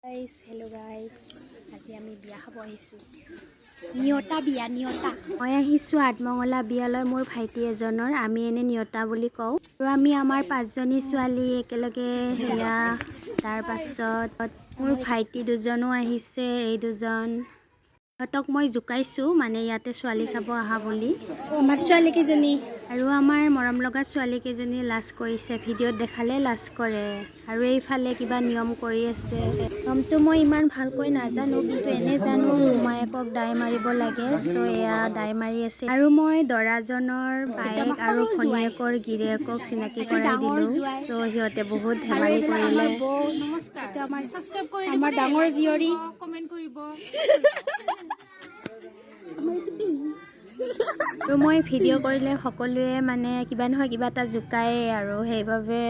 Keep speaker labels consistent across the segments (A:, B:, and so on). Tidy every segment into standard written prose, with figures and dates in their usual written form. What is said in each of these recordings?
A: Hello guys, আজি আমি বিয়া খাব আহিছো। নিয়তা বিয়া নিয়তা। মই আহিছো আত্মঙ্গলা বিয়ালৈ মোৰ ভাইটি এজনৰ। আমি এনে নিয়তা বুলি কওঁ। আৰু আমি আমাৰ 5 জনী ছোৱালী একেলগে হেয়া তাৰ পাছত মোৰ ভাইটি দুজনো আহিছে। এই দুজন হতক মই জুকাইছো মানে ইয়াতে ছোৱালী চাব আহা বুলি। আমাৰ ছোৱালী কেজনী আৰু আমাৰ মৰম লগা ছোৱালী কেজনী লাজ কৰিছে। ভিডিঅ'ত দেখালে লাজ কৰে। আৰু এইফালে কিবা নিয়ম কৰি আছে। নিয়মটো মই ইমান ভালকৈ নাজানো, কিন্তু এনে জানো মোমায়েকক দাই মাৰিব লাগে। সো এয়া দাই মাৰি আছে। আৰু মই দৰাজনৰ বাইক আৰু ভনীয়েকৰ গিৰিয়েকক চিনাকি কৰাই দিলো। সো সিহঁতে বহুত ধেমালি কৰিলে। আমাৰ ডাঙৰ জীয়ৰী কমেন্ট কৰিব। আৰু মই ভিডিঅ' কৰিলে সকলোৱে মানে কিবা নহয় কিবা এটা জুকায় আৰু সেইবাবে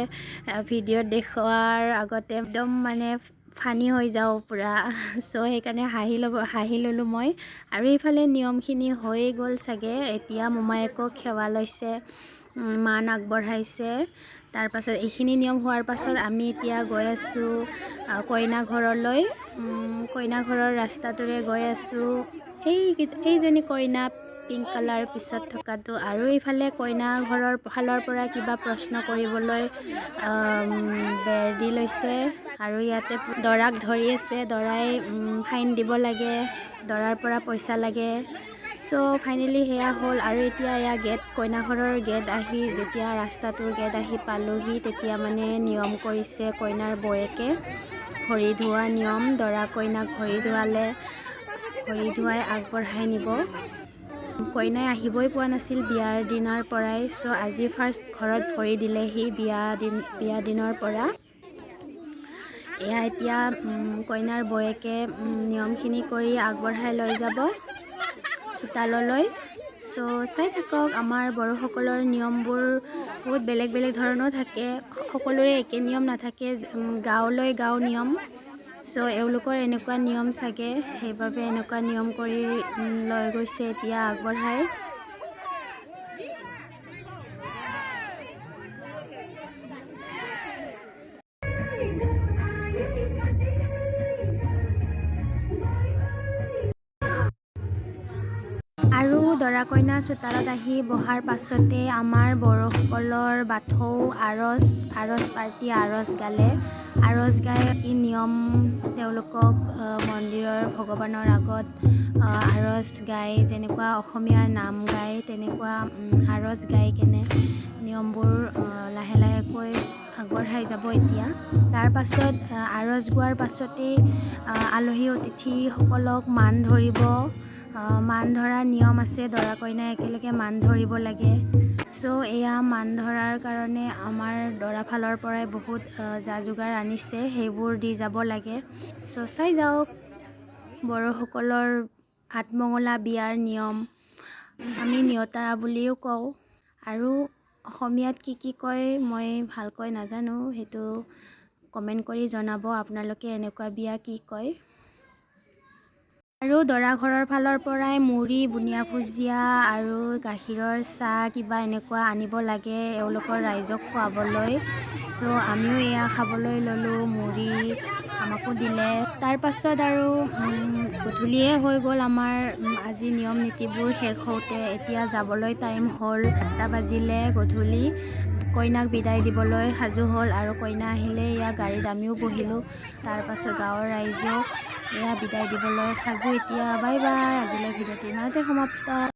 A: ভিডিঅ'ত দেখুৱাৰ আগতে একদম মানে ফানি হৈ যাওঁ পুৰা। সো সেইকাৰণে হাঁহি ল'লোঁ মই। আৰু এইফালে নিয়মখিনি হৈ গ'ল চাগে। এতিয়া মোমায়েকক সেৱা লৈছে, মান আগবঢ়াইছে। তাৰ পাছত এইখিনি নিয়ম হোৱাৰ পাছত আমি এতিয়া গৈ আছোঁ কইনা ঘৰলৈ। কইনা ঘৰৰ ৰাস্তাটোৰে গৈ আছোঁ। এইজনী কইনা পিংক কালাৰ পিছত থকাটো। আৰু এইফালে কইনা ঘৰৰ ফালৰ পৰা কিবা প্ৰশ্ন কৰিবলৈ বেৰ দি লৈছে। আৰু ইয়াতে দৰাক ধৰি আছে। দৰাই ফাইন দিব লাগে, দৰাৰ পৰা পইচা লাগে। সো ফাইনেলি সেয়া হ'ল। আৰু এতিয়া এয়া গেট, কইনা ঘৰৰ গেট আহি যেতিয়া ৰাস্তাটোৰ গেট আহি পালোহি, তেতিয়া মানে নিয়ম কৰিছে কইনাৰ বৌয়েকে। ভৰি ধোৱা নিয়ম। দৰা কইনাক ভৰি ধোৱালে, ভৰি ধুৱাই আগবঢ়াই নিব। কইনাই আহিবই পোৱা নাছিল বিয়াৰ দিনাৰ পৰাই। সো আজি ফাৰ্ষ্ট ঘৰত ভৰি দিলেহি বিয়া দিনৰ পৰা। এয়া এতিয়া কইনাৰ বৌয়েকে নিয়মখিনি কৰি আগবঢ়াই লৈ যাব চোতাললৈ। সো চাই থাকক। আমাৰ বড়োসকলৰ নিয়মবোৰ বহুত বেলেগ বেলেগ ধৰণৰ থাকে। সকলোৰে একে নিয়ম নাথাকে, গাঁৱলৈ গাঁও নিয়ম। সো এওঁলোকৰ এনেকুৱা নিয়ম চাগে, সেইবাবে এনেকুৱা নিয়ম কৰি লৈ গৈছে এতিয়া আগবঢ়াই। আৰু দৰা কইনা চোতালত আহি বহাৰ পাছতে আমাৰ বড়োসকলৰ বাথৌ আৰজ পাৰ্টি আৰজ গালে। আৰজ গাই কি নিয়ম তেওঁলোকক মন্দিৰৰ ভগৱানৰ আগত আৰজ গাই, যেনেকুৱা অসমীয়াৰ নাম গায় তেনেকুৱা আৰজ গাই কেনে নিয়মবোৰ লাহে লাহেকৈ আগবঢ়াই যাব এতিয়া। তাৰ পাছত আৰজ গোৱাৰ পাছতেই আলহী অতিথিসকলক মান ধৰিব। মান ধৰা নিয়ম আছে। দৰা কইনাই একেলগে মান ধৰিব লাগে। সো এয়া মান ধৰাৰ কাৰণে আমাৰ দৰা ফালৰ পৰাই বহুত যা যোগাৰ আনিছে, সেইবোৰ দি যাব লাগে। সো চাই যাওক বড়োসকলৰ আঠমঙলা বিয়াৰ নিয়ম। আমি নিয়তা বুলিও কওঁ। আৰু অসমীয়াত কি কয় মই ভালকৈ নাজানো, সেইটো কমেণ্ট কৰি জনাব আপোনালোকে এনেকুৱা বিয়া কি কয়। আৰু দৰা ঘৰৰ ফালৰ পৰাই মুড়ি, বুনিয়া ভুজিয়া আৰু গাখীৰৰ চাহ কিবা এনেকুৱা আনিব লাগে এওঁলোকৰ ৰাইজক খুৱাবলৈ। সো আমিও এয়া খাবলৈ ল'লোঁ। মুড়ি আমাকো দিলে। তাৰ পাছত আৰু গধূলিয়ে হৈ গ'ল আমাৰ আজি নিয়ম নীতিবোৰ শেষ হওঁতে। এতিয়া যাবলৈ টাইম হ'ল, 8টা বাজিলে গধূলি। কইনাক বিদায় দিবলৈ সাজু হ'ল। আৰু কইনা আহিলে এয়া গাড়ীত আমিও বহিলোঁ। তাৰ পাছত গাঁৱৰ ৰাইজেও এয়া বিদায় দিবলৈ সাজু এতিয়া। Bye bye. আজিলৈ ভিডিঅ'টো ইমানতে সমাপ্ত।